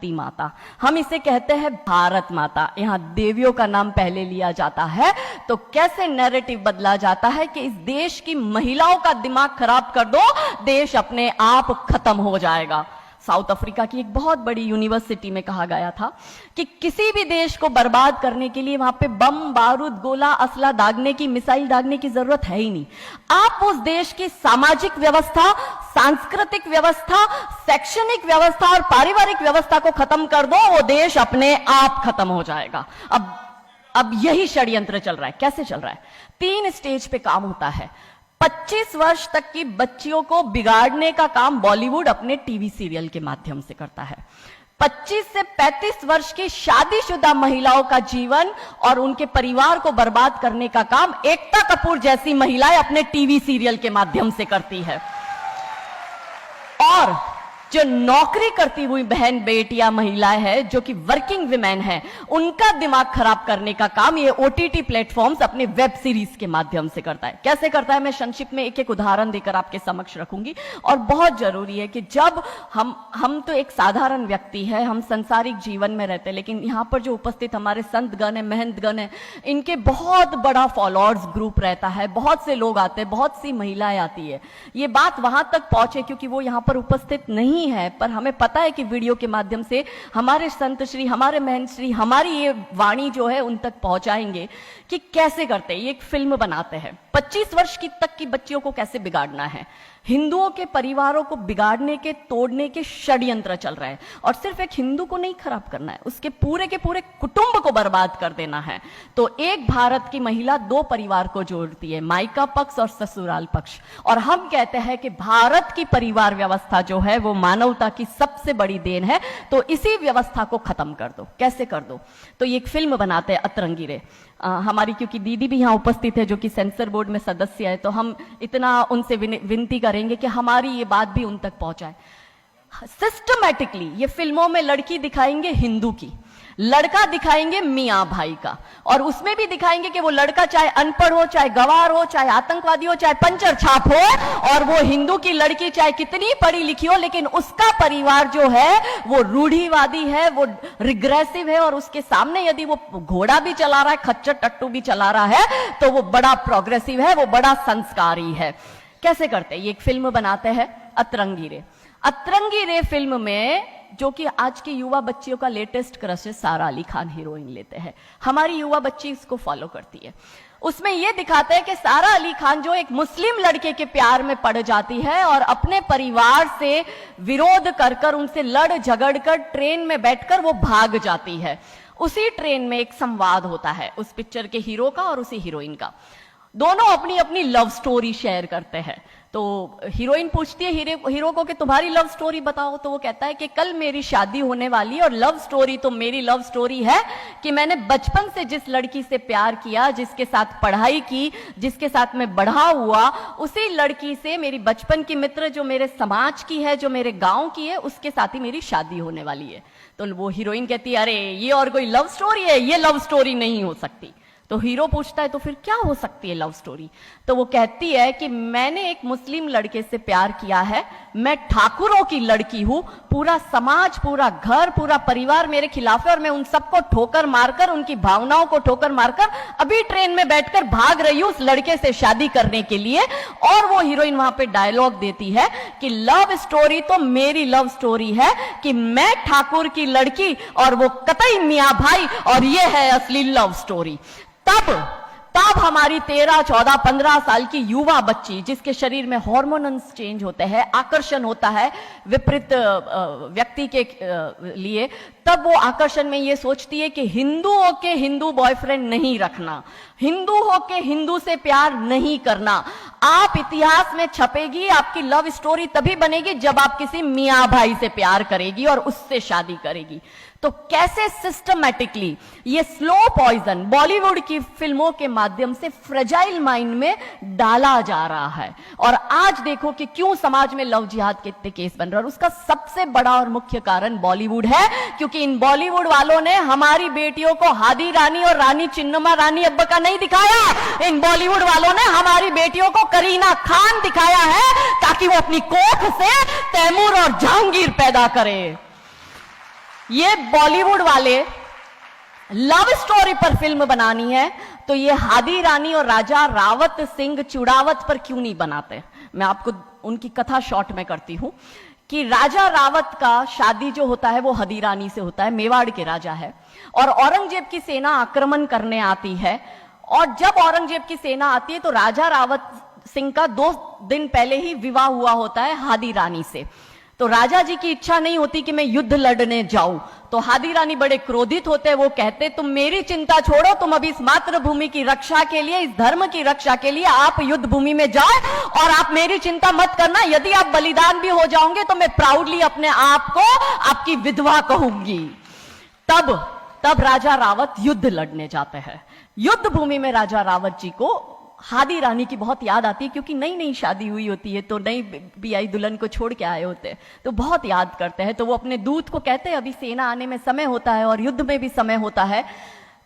धरती माता, हम इसे कहते हैं भारत माता। यहां देवियों का नाम पहले लिया जाता है, तो कैसे नैरेटिव बदला जाता है कि इस देश की महिलाओं का दिमाग खराब कर दो, देश अपने आप खत्म हो जाएगा। साउथ अफ्रीका की एक बहुत बड़ी यूनिवर्सिटी में कहा गया था कि किसी भी देश को बर्बाद करने के लिए वहां पे बम, बारूद, गोला, असला दागने की, मिसाइल दागने की जरूरत है ही नहीं। आप उस देश की सामाजिक व्यवस्था, सांस्कृतिक व्यवस्था, शैक्षणिक व्यवस्था और पारिवारिक व्यवस्था को खत्म कर दो, वो देश अपने आप खत्म हो जाएगा। अब यही षड्यंत्र चल रहा है। कैसे चल रहा है? 3 स्टेज पे काम होता है। 25 वर्ष तक की बच्चियों को बिगाड़ने का काम बॉलीवुड अपने टीवी सीरियल के माध्यम से करता है। 25 से 35 वर्ष की शादीशुदा महिलाओं का जीवन और उनके परिवार को बर्बाद करने का काम एकता कपूर जैसी महिलाएं अपने टीवी सीरियल के माध्यम से करती है। और जो नौकरी करती हुई बहन बेटियां महिलाएं हैं, जो कि वर्किंग विमेन हैं, उनका दिमाग खराब करने का काम ये ओटीटी प्लेटफॉर्म्स अपने वेब सीरीज के माध्यम से करता है। कैसे करता है, मैं संक्षिप्त में एक एक उदाहरण देकर आपके समक्ष रखूंगी। और बहुत जरूरी है कि जब हम तो एक साधारण व्यक्ति है, हम संसारिक जीवन में रहते हैं, लेकिन यहां पर जो उपस्थित हमारे संतगण है, महंतगण है, इनके बहुत बड़ा फॉलोअर्स ग्रुप रहता है, बहुत से लोग आते हैं, बहुत सी महिलाएं आती है। ये बात वहां तक पहुंचे क्योंकि वो यहां पर उपस्थित नहीं है, पर हमें पता है कि वीडियो के माध्यम से हमारे संत श्री, हमारे महंत श्री हमारी ये वाणी जो है उन तक पहुंचाएंगे कि कैसे करते हैं। ये एक फिल्म बनाते हैं, 25 वर्ष तक की बच्चियों को कैसे बिगाड़ना है। हिंदुओं के परिवारों को बिगाड़ने के, तोड़ने के षड्यंत्र चल रहे हैं। और सिर्फ एक हिंदू को नहीं खराब करना है, उसके पूरे के पूरे कुटुंब को बर्बाद कर देना है। तो एक भारत की महिला 2 परिवार को जोड़ती है, मायका पक्ष और ससुराल पक्ष। और हम कहते हैं कि भारत की परिवार व्यवस्था जो है वो मानवता की सबसे बड़ी देन है। तो इसी व्यवस्था को खत्म कर दो। कैसे कर दो? तो ये एक फिल्म बनाते हैं अतरंगी रे। हमारी क्योंकि दीदी भी यहाँ उपस्थित है जो कि सेंसर बोर्ड में सदस्य है, तो हम इतना उनसे विनती करेंगे कि हमारी ये बात भी उन तक पहुंचाए। सिस्टमैटिकली ये फिल्मों में लड़की दिखाएंगे हिंदू की, लड़का दिखाएंगे मियां भाई का, और उसमें भी दिखाएंगे कि वो लड़का चाहे अनपढ़ हो, चाहे गवार हो, चाहे आतंकवादी हो, चाहे पंचर छाप हो, और वो हिंदू की लड़की चाहे कितनी पढ़ी लिखी हो, लेकिन उसका परिवार जो है वो रूढ़िवादी है, वो रिग्रेसिव है, और उसके सामने यदि वो घोड़ा भी चला रहा है, खच्चर टट्टू भी चला रहा है, तो वो बड़ा प्रोग्रेसिव है, वो बड़ा संस्कारी है। कैसे करते हैं? ये एक फिल्म बनाते हैं अतरंगी रे। अतरंगी रे फिल्म में, जो कि आज की युवा बच्चियों का लेटेस्ट क्रश है, सारा अली खान हीरोइन लेते हैं। हमारी युवा बच्ची इसको फॉलो करती है। उसमें यह दिखाते हैं कि सारा अली खान जो एक मुस्लिम लड़के के प्यार में पड़ जाती है और अपने परिवार से विरोध कर उनसे लड़ झगड़ कर ट्रेन में बैठकर वो भाग जाती है। उसी ट्रेन में एक संवाद होता है उस पिक्चर के हीरो का और उसी हीरोइन का। दोनों अपनी अपनी लव स्टोरी शेयर करते हैं। तो हीरोइन पूछती है हीरो को कि तुम्हारी लव स्टोरी बताओ। तो वो कहता है कि कल मेरी शादी होने वाली, और लव स्टोरी तो मेरी लव स्टोरी है कि मैंने बचपन से जिस लड़की से प्यार किया, जिसके साथ पढ़ाई की, जिसके साथ मैं बढ़ा हुआ, उसी लड़की से, मेरी बचपन की मित्र जो मेरे समाज की है, जो मेरे गांव की है, उसके साथ ही मेरी शादी होने वाली है। तो वो हीरोइन कहती है अरे ये और कोई लव स्टोरी है? ये लव स्टोरी नहीं हो सकती। तो हीरो पूछता है तो फिर क्या हो सकती है लव स्टोरी? तो वो कहती है कि मैंने एक मुस्लिम लड़के से प्यार किया है, मैं ठाकुरों की लड़की हूं, पूरा समाज, पूरा घर, पूरा परिवार मेरे खिलाफ है, और मैं उन सबको ठोकर मारकर, उनकी भावनाओं को ठोकर मारकर अभी ट्रेन में बैठकर भाग रही हूं उस लड़के से शादी करने के लिए। और वो हीरोइन वहां पे डायलॉग देती है कि लव स्टोरी तो मेरी लव स्टोरी है कि मैं ठाकुर की लड़की और वो कतई मियां भाई, और ये है असली लव स्टोरी। तब हमारी 13, 14, 15 साल की युवा बच्ची, जिसके शरीर में हार्मोन्स चेंज होते हैं, आकर्षण होता है विपरीत व्यक्ति के लिए, तब वो आकर्षण में ये सोचती है कि हिंदू होके हिंदू बॉयफ्रेंड नहीं रखना, हिंदू होके हिंदू से प्यार नहीं करना। आप इतिहास में छपेगी, आपकी लव स्टोरी तभी बनेगी जब आप किसी मियां भाई से प्यार करेगी और उससे शादी करेगी। तो कैसे सिस्टमैटिकली ये स्लो पॉइजन बॉलीवुड की फिल्मों के माध्यम से फ्रेजाइल माइंड में डाला जा रहा है। और आज देखो कि क्यों समाज में लव जिहाद के इतने केस बन रहे हैं, और उसका सबसे बड़ा और मुख्य कारण बॉलीवुड है, क्योंकि इन बॉलीवुड वालों ने हमारी बेटियों को हादी रानी और रानी चिन्नमा रानी अब्बा का नहीं दिखाया। इन बॉलीवुड वालों ने हमारी बेटियों को करीना खान दिखाया है, ताकि वो अपनी कोख से तैमूर और जहांगीर पैदा करे। ये बॉलीवुड वाले लव स्टोरी पर फिल्म बनानी है तो ये हादी रानी और राजा रावत सिंह चुड़ावत पर क्यों नहीं बनाते? मैं आपको उनकी कथा शॉर्ट में करती हूं कि राजा रावत का शादी जो होता है वो हदी रानी से होता है, मेवाड़ के राजा है, और औरंगजेब की सेना आक्रमण करने आती है। और जब औरंगजेब की सेना आती है तो राजा रावत सिंह का 2 दिन पहले ही विवाह हुआ होता है हादी रानी से। तो राजा जी की इच्छा नहीं होती कि मैं युद्ध लड़ने जाऊं, तो हादी रानी बड़े क्रोधित होते हैं। वो कहते तुम मेरी चिंता छोड़ो, तुम अभी इस मातृभूमि की रक्षा के लिए, इस धर्म की रक्षा के लिए आप युद्ध भूमि में जाओ और आप मेरी चिंता मत करना। यदि आप बलिदान भी हो जाओगे तो मैं प्राउडली अपने आप को आपकी विधवा कहूंगी। तब राजा रावत युद्ध लड़ने जाते हैं। युद्ध भूमि में राजा रावत जी को हादी रानी की बहुत याद आती है, क्योंकि नई नई शादी हुई होती है तो नई बियाई दुल्हन को छोड़ के आए होते हैं, तो बहुत याद करते हैं। तो वो अपने दूत को कहते हैं, अभी सेना आने में समय होता है और युद्ध में भी समय होता है,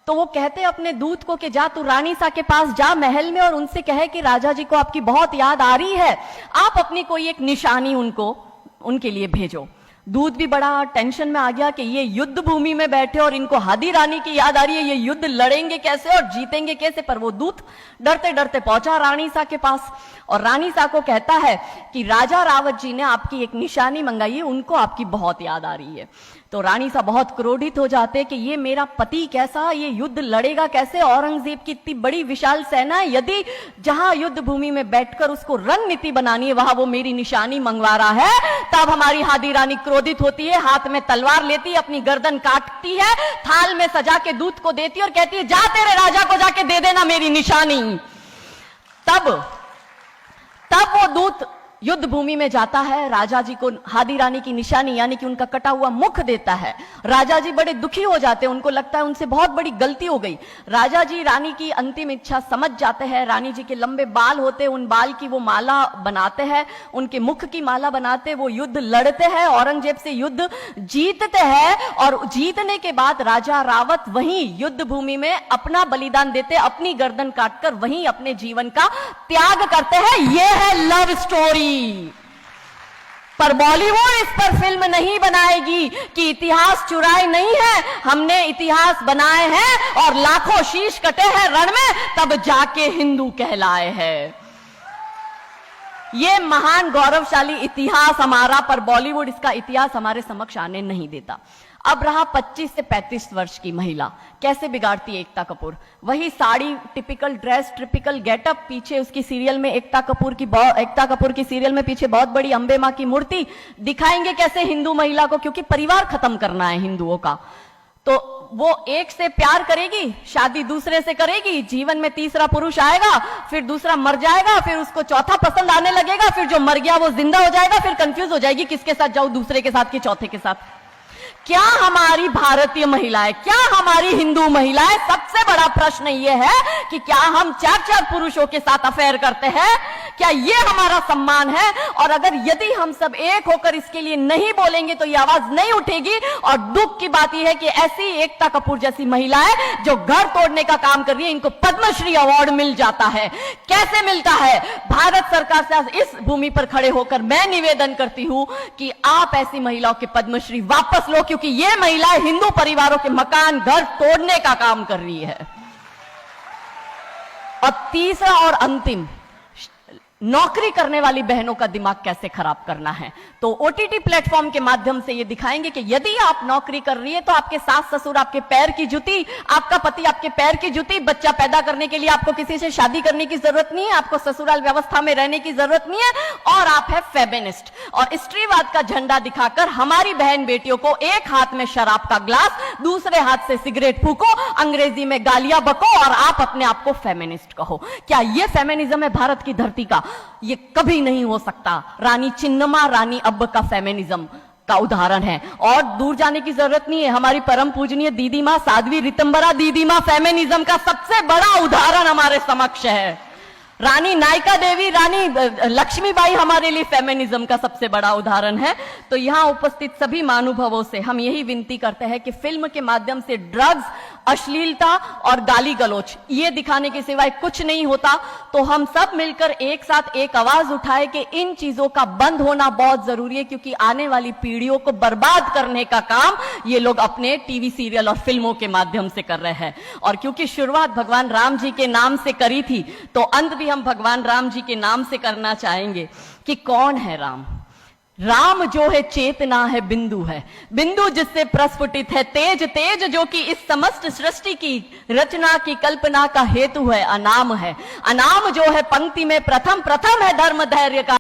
तो वो कहते हैं अपने दूत को कि जा तू रानी सा के पास जा महल में और उनसे कहे कि राजा जी को आपकी बहुत याद आ रही है, आप अपनी कोई एक निशानी उनके लिए भेजो। दूत भी बड़ा टेंशन में आ गया कि ये युद्ध भूमि में बैठे और इनको हादी रानी की याद आ रही है, ये युद्ध लड़ेंगे कैसे और जीतेंगे कैसे। पर वो दूत डरते डरते पहुंचा रानी सा के पास और रानी सा को कहता है कि राजा रावत जी ने आपकी एक निशानी मंगाई है, उनको आपकी बहुत याद आ रही है। तो रानी सा बहुत क्रोधित हो जाते कि ये मेरा पति कैसा, ये युद्ध लड़ेगा कैसे, औरंगजेब की इतनी बड़ी विशाल सेना है, यदि जहां युद्ध भूमि में बैठकर उसको रणनीति बनानी है वहां वो मेरी निशानी मंगवा रहा है। तब हमारी हादी रानी क्रोधित होती है, हाथ में तलवार लेती है, अपनी गर्दन काटती है, थाल में सजा के दूत को देती है और कहती है जा तेरे राजा को जाके दे देना मेरी निशानी। तब वो दूत युद्ध भूमि में जाता है, राजा जी को हादी रानी की निशानी यानी कि उनका कटा हुआ मुख देता है। राजा जी बड़े दुखी हो जाते हैं, उनको लगता है उनसे बहुत बड़ी गलती हो गई। राजा जी रानी की अंतिम इच्छा समझ जाते हैं। रानी जी के लंबे बाल होते हैं, उन बाल की वो माला बनाते हैं, उनके मुख की माला बनाते, वो युद्ध लड़ते हैं, औरंगजेब से युद्ध जीतते हैं। और जीतने के बाद राजा रावत वहीं युद्ध भूमि में अपना बलिदान देते, अपनी गर्दन काटकर वहीं अपने जीवन का त्याग करते हैं। यह है लव स्टोरी। पर बॉलीवुड इस पर फिल्म नहीं बनाएगी कि इतिहास चुराए नहीं है, हमने इतिहास बनाए हैं और लाखों शीश कटे हैं रण में, तब जाके हिंदू कहलाए हैं। ये महान गौरवशाली इतिहास हमारा, पर बॉलीवुड इसका इतिहास हमारे समक्ष आने नहीं देता। अब रहा 25 से 35 वर्ष की महिला, कैसे बिगाड़ती है एकता कपूर। वही sari, typical dress, typical getup, पीछे उसकी सीरियल में एकता कपूर की सीरियल में पीछे बहुत बड़ी अंबे मां की मूर्ति। दिखाएंगे कैसे हिंदू महिला को, क्योंकि परिवार खत्म करना है हिंदुओं का। तो वो एक से प्यार करेगी, शादी दूसरे से करेगी, जीवन में तीसरा पुरुष आएगा, फिर दूसरा मर जाएगा, फिर उसको चौथा पसंद आने लगेगा, फिर जो मर गया वो जिंदा हो जाएगा, फिर कंफ्यूज हो जाएगी किसके साथ जाऊं, दूसरे के साथ कि चौथे के साथ। क्या हमारी भारतीय महिलाएं, क्या हमारी हिंदू महिलाएं, सबसे बड़ा प्रश्न यह है कि क्या हम 4-4 पुरुषों के साथ अफेयर करते हैं? क्या ये हमारा सम्मान है? और अगर यदि हम सब एक होकर इसके लिए नहीं बोलेंगे तो ये आवाज नहीं उठेगी। और दुख की बात यह है कि ऐसी एकता कपूर जैसी महिलाएं जो घर तोड़ने का काम कर रही है, इनको पद्मश्री अवार्ड मिल जाता है। कैसे मिलता है? भारत सरकार से इस भूमि पर खड़े होकर मैं निवेदन करती हूं कि आप ऐसी महिलाओं के पद्मश्री वापस लो, क्योंकि ये महिलाएं हिंदू परिवारों के मकान, घर तोड़ने का काम कर रही है। और तीसरा और अंतिम, नौकरी करने वाली बहनों का दिमाग कैसे खराब करना है। तो ओटीटी प्लेटफॉर्म के माध्यम से ये दिखाएंगे कि यदि आप नौकरी कर रही है तो आपके सास ससुर आपके पैर की जूती, आपका पति आपके पैर की जूती। बच्चा पैदा करने के लिए आपको किसी से शादी करने की जरूरत नहीं है, आपको ससुराल व्यवस्था में रहने की जरूरत नहीं है, और आप है फेमिनिस्ट। और स्त्रीवाद का झंडा दिखाकर हमारी बहन बेटियों को एक हाथ में शराब का ग्लास, दूसरे हाथ से सिगरेट फूको, अंग्रेजी में गालियां बको और आप अपने आप को फेमिनिस्ट कहो। क्या यह फेमिनिज्म है भारत की धरती का? ये कभी नहीं हो सकता। रानी चिन्नमा, रानी अब्ब का फेमिनिज्म का उदाहरण है, और दूर जाने की जरूरत नहीं है। हमारी परम पूजनीय दीदी मां साध्वी रितंबरा दीदी मां फेमिनिज्म का सबसे बड़ा उदाहरण हमारे समक्ष है। रानी नायका देवी, रानी लक्ष्मीबाई हमारे लिए फेमिनिज्म का सबसे बड़ा उदाहरण है। तो यहां उपस्थित सभी महानुभावों से हम यही विनती करते हैं कि फिल्म के माध्यम से ड्रग्स, अश्लीलता और गाली गलौच, ये दिखाने के सिवाय कुछ नहीं होता। तो हम सब मिलकर एक साथ एक आवाज उठाए कि इन चीजों का बंद होना बहुत जरूरी है, क्योंकि आने वाली पीढ़ियों को बर्बाद करने का काम ये लोग अपने टीवी सीरियल और फिल्मों के माध्यम से कर रहे हैं। और क्योंकि शुरुआत भगवान राम जी के नाम से करी थी, तो अंत भी हम भगवान राम जी के नाम से करना चाहेंगे कि कौन है राम। राम जो है चेतना है, बिंदु है, बिंदु जिससे प्रस्फुटित है तेज, तेज जो कि इस समस्त सृष्टि की रचना की कल्पना का हेतु है। अनाम है, अनाम जो है पंक्ति में प्रथम, प्रथम है धर्म धैर्य का